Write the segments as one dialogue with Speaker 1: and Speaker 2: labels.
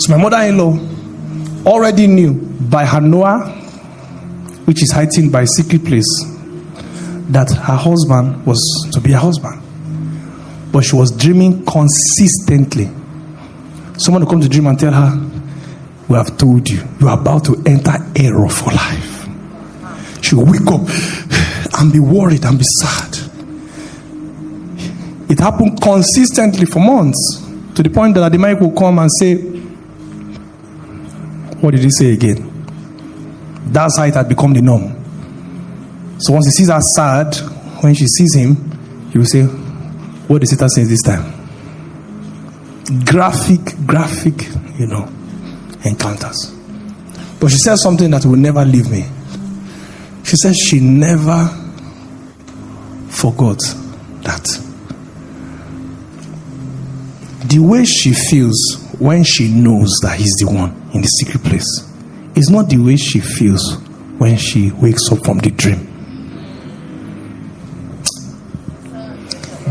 Speaker 1: So my mother-in-law already knew by her Noah, which is hiding by a secret place, that her husband was to be a husband. But she was dreaming consistently. Someone will come to dream and tell her, we have told you, you are about to enter error for life. She will wake up and be worried and be sad. It happened consistently for months, to the point that the mic will come and say, what did he say again? That's how it had become the norm. So once he sees her sad, when she sees him, he will say, what did Satan say this time? Graphic, encounters. But she said something that will never leave me. She said she never forgot that the way she feels when she knows that he's the one in the secret place is not the way she feels when she wakes up from the dream.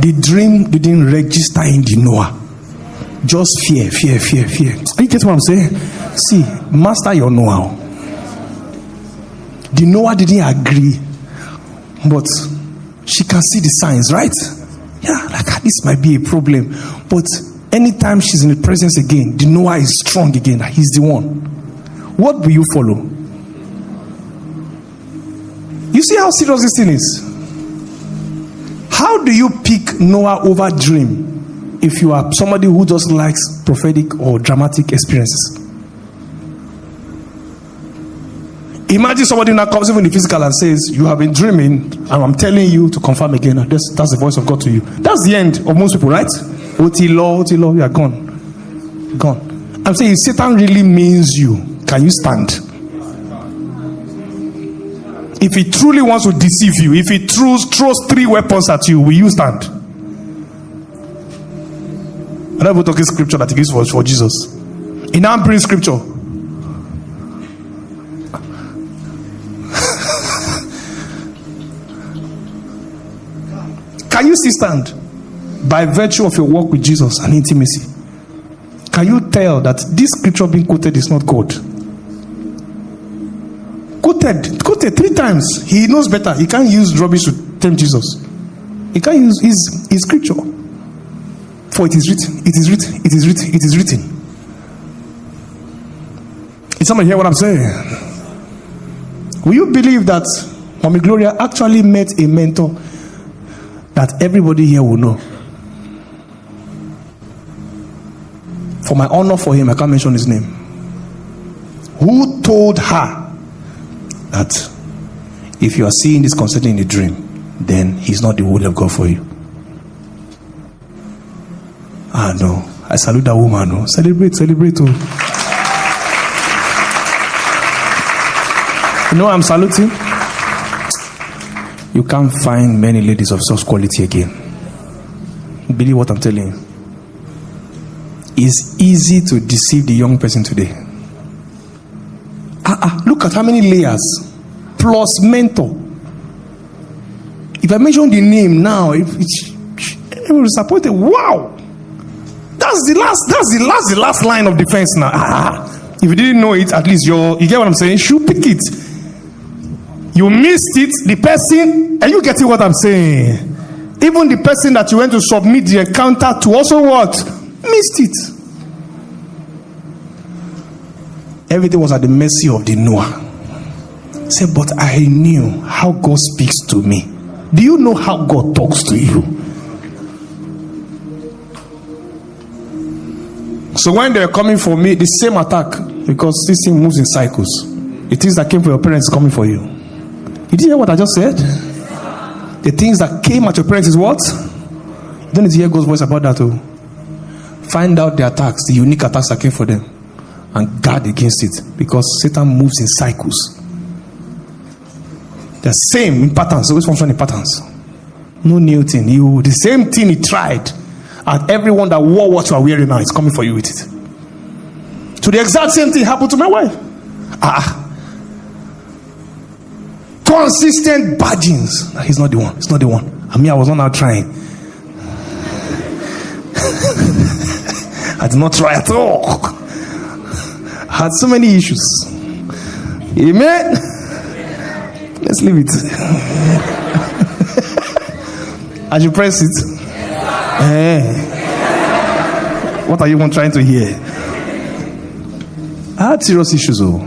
Speaker 1: The dream didn't register in the Noah. Just fear. Are you getting what I'm saying? See, master your Noah. The Noah didn't agree, but she can see the signs, right? Yeah, like this might be a problem. But anytime she's in the presence again, the Noah is strong again. He's the one. What will you follow? You see how serious this thing is? How do you pick Noah over dream if you are somebody who just likes prophetic or dramatic experiences? Imagine somebody now comes even in the physical and says, you have been dreaming and I'm telling you to confirm again. That's the voice of God to you. That's the end of most people, right? Otilo, you are gone. I'm saying, if Satan really means you, can you stand? If he truly wants to deceive you, if he throws 3 weapons at you, will you stand? I'm not even talking scripture that he gives for Jesus. He now brings scripture. Can you still stand? By virtue of your walk with Jesus and intimacy, can you tell that this scripture being quoted is not God? Quoted 3 times. He knows better. He can't use rubbish to tempt Jesus. He can't use his scripture. For it is written. Did somebody hear what I'm saying? Will you believe that Mommy Gloria actually met a mentor that everybody here will know? For my honor for him, I can't mention his name. Who told her that if you are seeing this concerning in a dream, then he's not the will of God for you? No. I salute that woman. No. Celebrate. Oh. You know I'm saluting? You can't find many ladies of such quality again. Believe what I'm telling you. It's easy to deceive the young person today. Look at how many layers plus mentor. If I mention the name now, everyone is disappointed. Wow, that's the last line of defense now. If you didn't know it, at least you get what I'm saying. You pick it. You missed it, the person, and you getting what I'm saying. Even the person that you went to submit the encounter to also what? Missed it. Everything was at the mercy of the Noah. Say, but I knew how God speaks to me. Do you know how God talks to you? So when they're coming for me, the same attack, because this thing moves in cycles. The things that came for your parents is coming for you. Did you hear what I just said? The things that came at your parents is what? You don't need to hear God's voice about that too. Find out the attacks, the unique attacks that came for them, and guard against it, because Satan moves in cycles. The same in patterns, always function in patterns. No new thing. The same thing he tried, and everyone that wore what you are wearing now is coming for you with it. So the exact same thing happened to my wife. Consistent badgings. He's not the one. It's not the one. I mean, I was not now trying. I did not try at all. Had so many issues. Amen. Let's leave it. As you press it. What are you even trying to hear? I had serious issues, all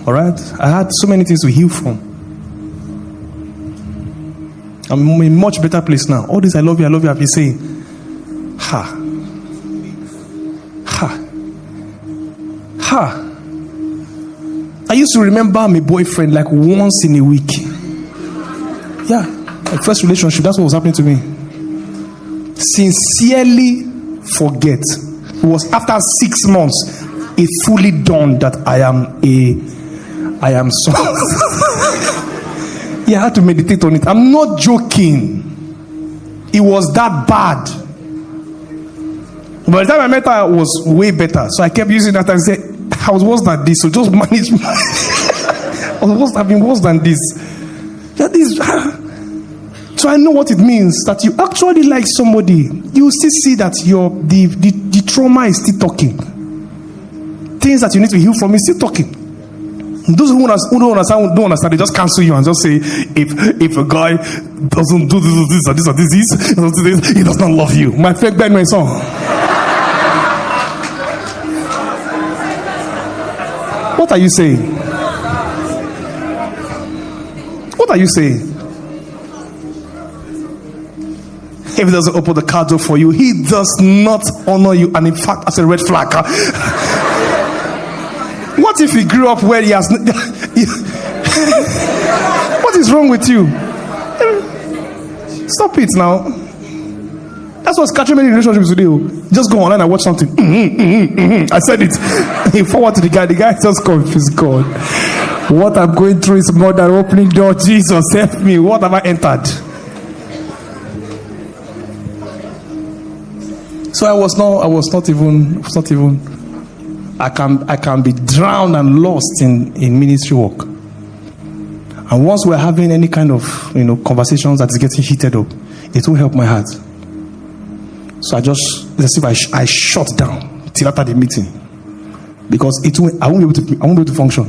Speaker 1: right? I had so many things to heal from. I'm in a much better place now. All this I love you, I've been saying. I used to remember my boyfriend like once in a week. Yeah, my first relationship, that's what was happening to me. Sincerely forget. It was after 6 months it fully dawned that I am so. Yeah, I had to meditate on it. I'm not joking. It was that bad. By the time I met her, it was way better. So I kept using that and said, I was worse than this, so just manage my I've been worse than this. So I know what it means that you actually like somebody. You still see that the trauma is still talking. Things that you need to heal from is still talking. Those who don't understand, they just cancel you and just say, if a guy doesn't do this or this or this, he does not love you. My friend Ben, my son. What are you saying? What are you saying? If he doesn't open the car door for you, he does not honor you, and in fact, as a red flag. What if he grew up where he has? What is wrong with you? Stop it now. That's what's catching many relationships today. Just go online and watch something. I said it. He forward to the guy. The guy just confused. God, what I'm going through is more than opening door. Jesus, help me. What have I entered? So I was not even. I can be drowned and lost in ministry work. And once we're having any kind of conversations that is getting heated up, it will help my heart. So I shut down till after the meeting, because I won't be able to function.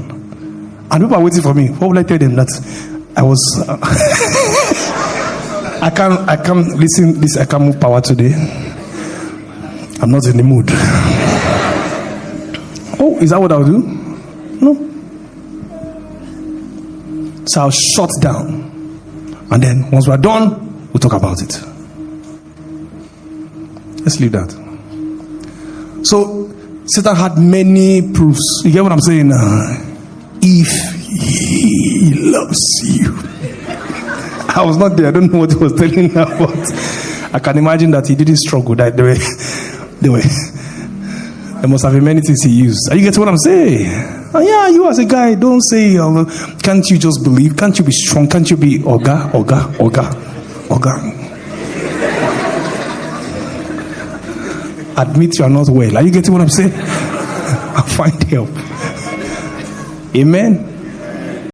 Speaker 1: And people are waiting for me. What will I tell them? That I was I can't listen. I can't move power today. I'm not in the mood. Oh, is that what I'll do? No. So I'll shut down, and then once we're done, we'll talk about it. Let's leave that. So Satan had many proofs. You get what I'm saying? If he loves you. I was not there. I don't know what he was telling her, but I can imagine that he didn't struggle. That there must have been many things he used. Are you getting what I'm saying? Yeah, you as a guy, don't say, can't you just believe? Can't you be strong? Can't you be Oga? Admit you are not well. Are you getting what I'm saying? I'll find help. Amen.